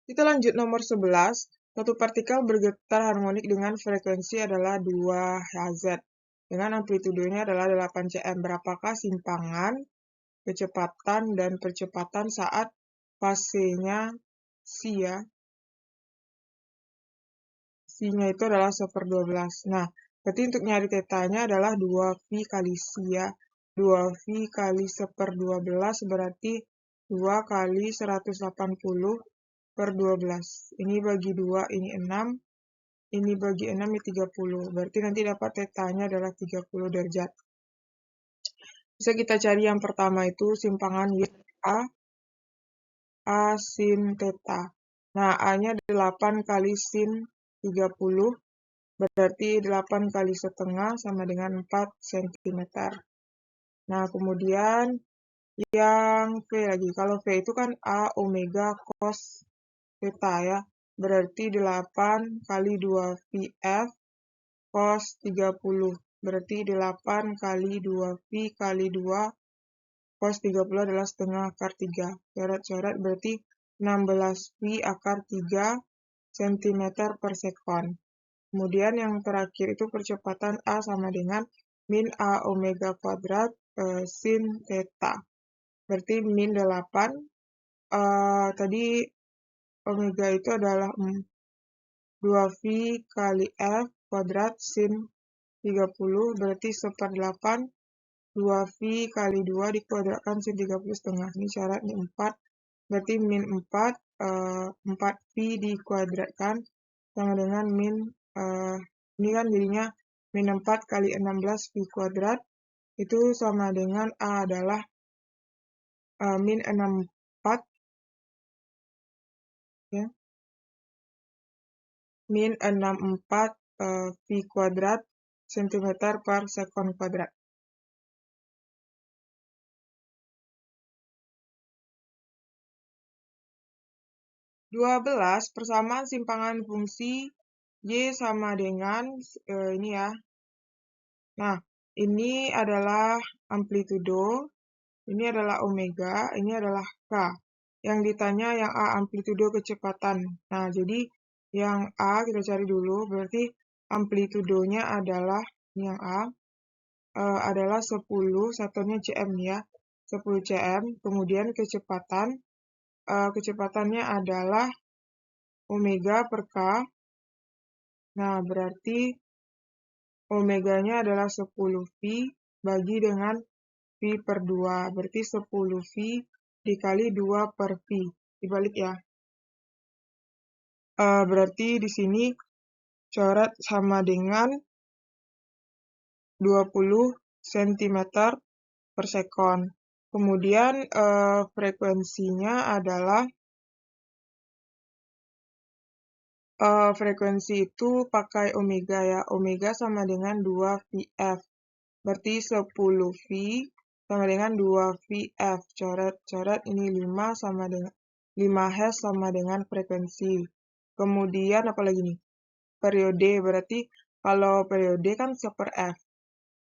Kita lanjut nomor 11. Suatu partikel bergetar harmonik dengan frekuensi adalah 2 Hz. Dengan amplitudenya adalah 8 cm. Berapakah simpangan, kecepatan, dan percepatan saat fasenya C-nya itu adalah 1/12. Nah, berarti untuk nyari tetanya adalah 2V kali C ya. 2V kali 1/12 berarti 2 kali 180/12. Ini bagi 2, ini 6. Ini bagi 6, ini 30. Berarti nanti dapat tetanya adalah 30 derajat. Bisa kita cari yang pertama itu simpangan A sin theta. Nah, A-nya 8 kali sin 30, berarti 8 kali setengah sama dengan 4 cm. Nah, kemudian yang V lagi. Kalau V itu kan A omega cos theta ya. Berarti 8 kali 2VF cos 30. Berarti 8 kali 2V kali 2 cos 30 adalah setengah akar 3. Coret-coret berarti 16V akar 3 cm per sekon. Kemudian yang terakhir itu percepatan A sama dengan min A omega kuadrat sin theta. Berarti min 8. Tadi omega itu adalah 2V kali F kuadrat sin 30. Berarti 1/8. 2V kali 2 dikuadratkan sin 30 setengah. Ini syaratnya 4. Berarti min 4. 4V dikuadratkan sama dengan min ini kan jadinya min 4 kali 16V kuadrat itu sama dengan A adalah min 64 ya. Min 64 V kuadrat cm per sekon kuadrat. (12) Persamaan simpangan fungsi Y sama dengan ini ya. Nah, ini adalah amplitudo, ini adalah omega, ini adalah K. Yang ditanya yang A amplitudo kecepatan. Nah, jadi yang A kita cari dulu, berarti amplitudonya adalah ini yang A adalah 10, satunya cm ya. 10 cm, kemudian kecepatannya adalah omega per K. Nah, berarti omeganya adalah 10V bagi dengan V per 2. Berarti 10V dikali 2 per V. Dibalik ya. Berarti di sini coret sama dengan 20 cm per sekon. Kemudian frekuensinya adalah frekuensi itu pakai omega ya. Omega sama dengan 2VF. Berarti 10V sama dengan 2VF. Coret-coret ini 5 sama dengan 5 Hz sama dengan frekuensi. Kemudian apalagi nih? Periode. Berarti kalau periode kan 1/F.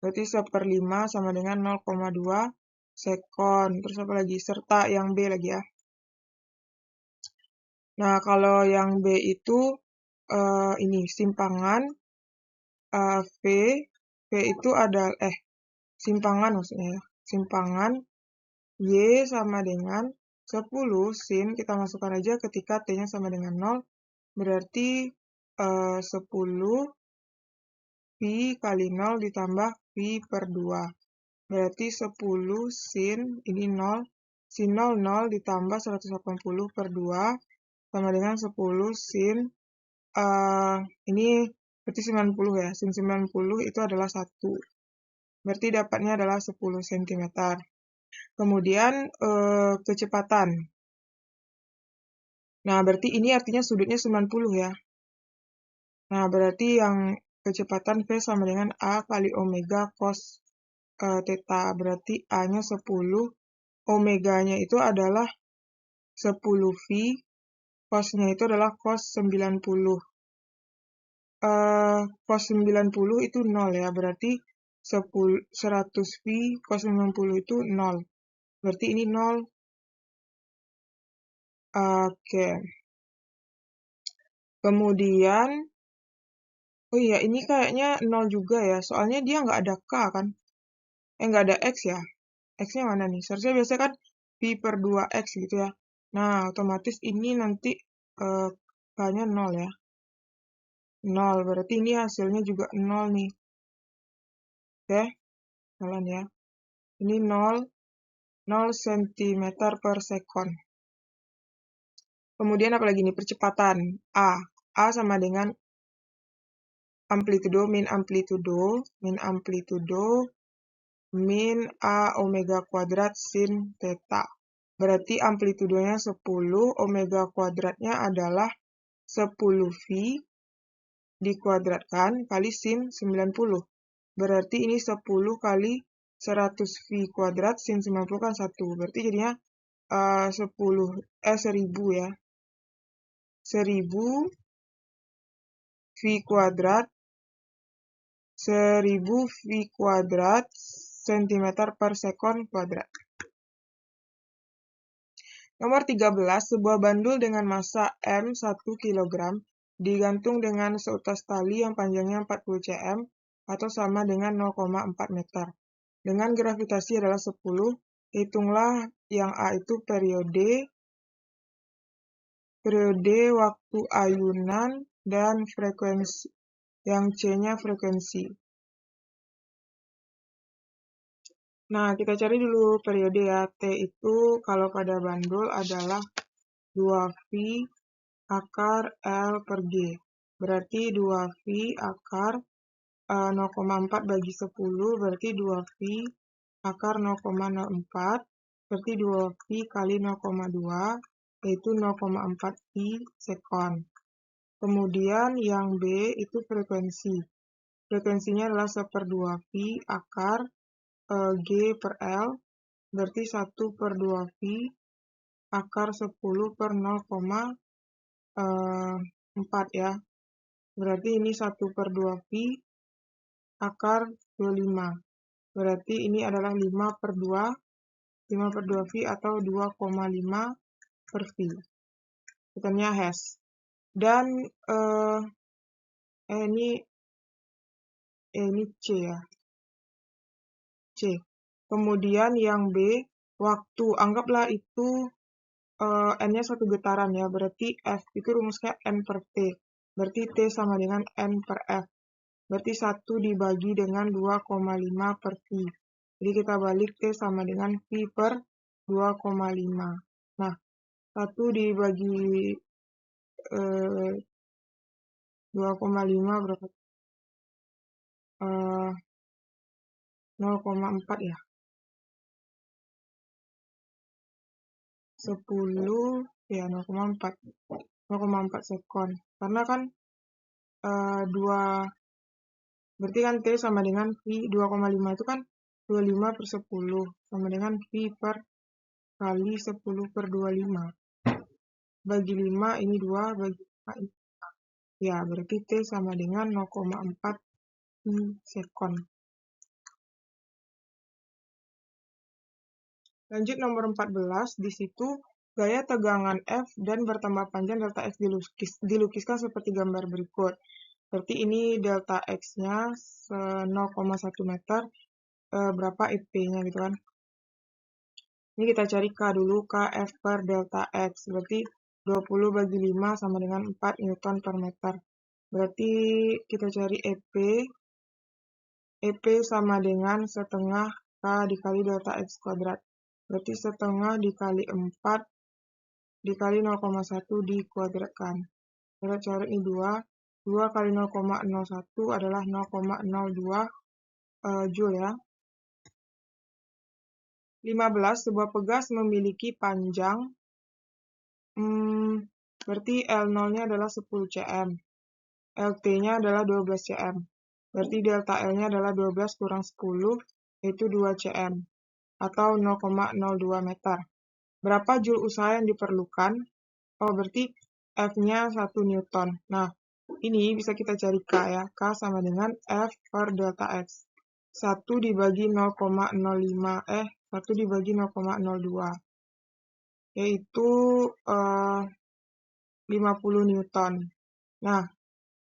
Berarti 1/5 sama dengan 0,2 sekon. Terus apa lagi? Serta yang B lagi ya. Nah, kalau yang B itu ini simpangan V itu ada simpangan maksudnya ya. Simpangan Y sama dengan 10 sin, kita masukkan aja ketika T-nya sama dengan 0, berarti 10 V kali 0 ditambah V per 2. Berarti 10 sin, ini 0, sin 0 ditambah 180 per 2, sama dengan 10 sin, ini berarti 90 ya, sin 90 itu adalah 1. Berarti dapatnya adalah 10 cm. Kemudian kecepatan. Nah, berarti ini artinya sudutnya 90 ya. Nah, berarti yang kecepatan V sama dengan A kali omega cos theta. Berarti A-nya 10, omeganya itu adalah 10V, cos-nya itu adalah cos 90. Cos 90 itu 0 ya, berarti 100V cos 90 itu 0. Berarti ini 0. Oke. Kemudian, oh iya ini kayaknya 0 juga ya, soalnya dia nggak ada K kan? Nggak ada X ya? X-nya mana nih? Seharusnya biasanya kan Pi per 2X gitu ya. Nah, otomatis ini nanti K-nya 0 ya. 0, berarti ini hasilnya juga 0 nih. Oke, jalan ya. Ini 0 cm per sekon. Kemudian apalagi nih, percepatan. A sama dengan amplitudo min A omega kuadrat sin theta. Berarti amplitudonya 10, omega kuadratnya adalah 10V dikuadratkan kali sin 90. Berarti ini 10 kali 100V kuadrat sin 90 kan 1. Berarti jadinya 1000 ya. 1000 V kuadrat 1000 V kuadrat cm per sekon kuadrat. Nomor 13, sebuah bandul dengan massa M 1 kg digantung dengan seutas tali yang panjangnya 40 cm atau sama dengan 0,4 meter. Dengan gravitasi adalah 10, hitunglah yang A itu periode waktu ayunan dan frekuensi. Yang C-nya frekuensi. Nah, kita cari dulu periode ya. T itu kalau pada bandul adalah 2V akar L per G. Berarti 2V akar 0,4 bagi 10, berarti 2V akar 0,04, berarti 2V kali 0,2, yaitu 0,4V sekon. Kemudian yang B itu frekuensi. Frekuensinya adalah 1/2V akar G per L, berarti 1 per 2V akar 10 per 0,4 ya. Berarti ini 1 per 2V akar 25. Berarti ini adalah 5 per 2V atau 2,5 per V. Hitungannya hash. Dan ini C ya. C. Kemudian yang B, waktu. Anggaplah itu N-nya satu getaran ya. Berarti F itu rumusnya N per T. Berarti T sama dengan N per F. Berarti 1 dibagi dengan 2,5 per V. Jadi kita balik T sama dengan V per 2,5. Nah, 1 dibagi 2,5 berapa? 0,4 ya. 10 ya 0,4. 0,4 sekon. Karena kan 2 berarti kan T sama dengan V 2,5 itu kan 25 per 10 sama dengan V per kali 10 per 25. Bagi 5 ini 2, bagi 5 ini 5. Ya, berarti T sama dengan 0,4 V sekon. Lanjut nomor 14, di situ gaya tegangan F dan bertambah panjang delta X dilukiskan seperti gambar berikut. Berarti ini delta X-nya 0,1 meter, berapa EP-nya gitu kan. Ini kita cari K dulu, Kf per delta X. Berarti 20 bagi 5 sama dengan 4 Newton per meter. Berarti kita cari EP. EP sama dengan setengah K dikali delta X kuadrat. Berarti setengah dikali 4 dikali 0,1 dikuadratkan. Kita cari ini 2. 2 kali 0,01 adalah 0,02 Joule ya. 15. Sebuah pegas memiliki panjang berarti L0-nya adalah 10 cm. LT-nya adalah 12 cm. Berarti delta L-nya adalah 12 kurang 10, yaitu 2 cm. Atau 0,02 meter. Berapa joule usaha yang diperlukan? Oh, berarti F-nya 1 Newton. Nah, ini bisa kita cari K ya. K sama dengan F per delta X. 1 dibagi 0,05, 1 dibagi 0,02. Yaitu 50 Newton. Nah,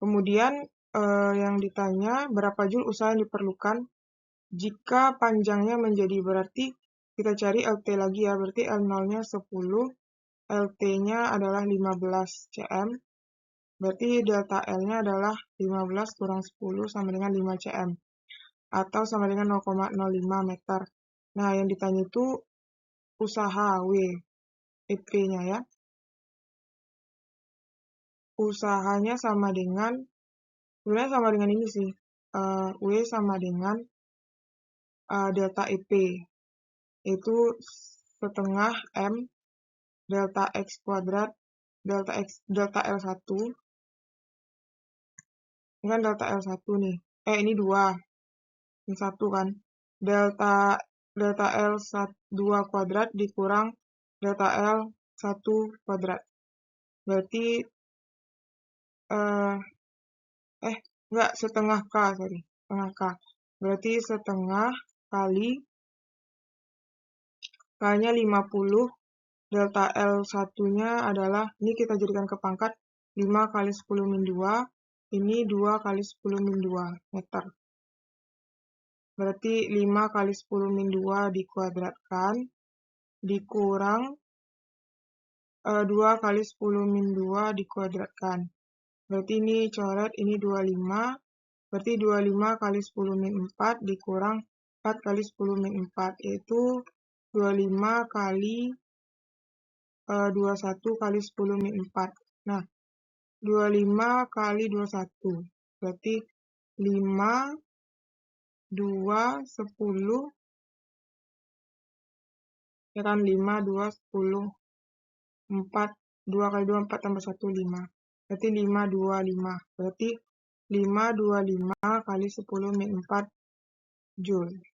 kemudian yang ditanya berapa joule usaha yang diperlukan jika panjangnya menjadi, berarti kita cari LT lagi ya, berarti L0-nya 10, LT-nya adalah 15 cm, berarti delta L-nya adalah 15 kurang 10 sama dengan 5 cm, atau sama dengan 0,05 meter. Nah, yang ditanya itu usaha W, EP-nya ya. Usahanya sama dengan, sebenarnya sama dengan ini sih, W sama dengan delta EP, itu setengah M delta X kuadrat delta L1, ini kan delta L1 nih, ini 2, ini 1 kan, delta L2 kuadrat dikurang delta L1 kuadrat, berarti enggak, setengah K, berarti setengah kali K-nya 50, delta L1-nya adalah, ini kita jadikan ke pangkat 5 kali 10 min 2, ini 2 kali 10 min 2 meter. Berarti 5 kali 10 min 2 dikuadratkan, dikurang 2 kali 10 min 2 dikuadratkan. Berarti ini coret, ini 25, berarti 25 kali 10 min 4 dikurang 4 kali 10 min 4, yaitu 25 kali 21 kali 10 min 4. Nah, 25 kali 21, berarti 5, 2, 10, ya kan, 5, 2, 10, 4, 2 kali 2, 4 tambah 1, 5. Berarti 5, 2, 5. Berarti 5, 2, 5 kali 10 min 4 Joule.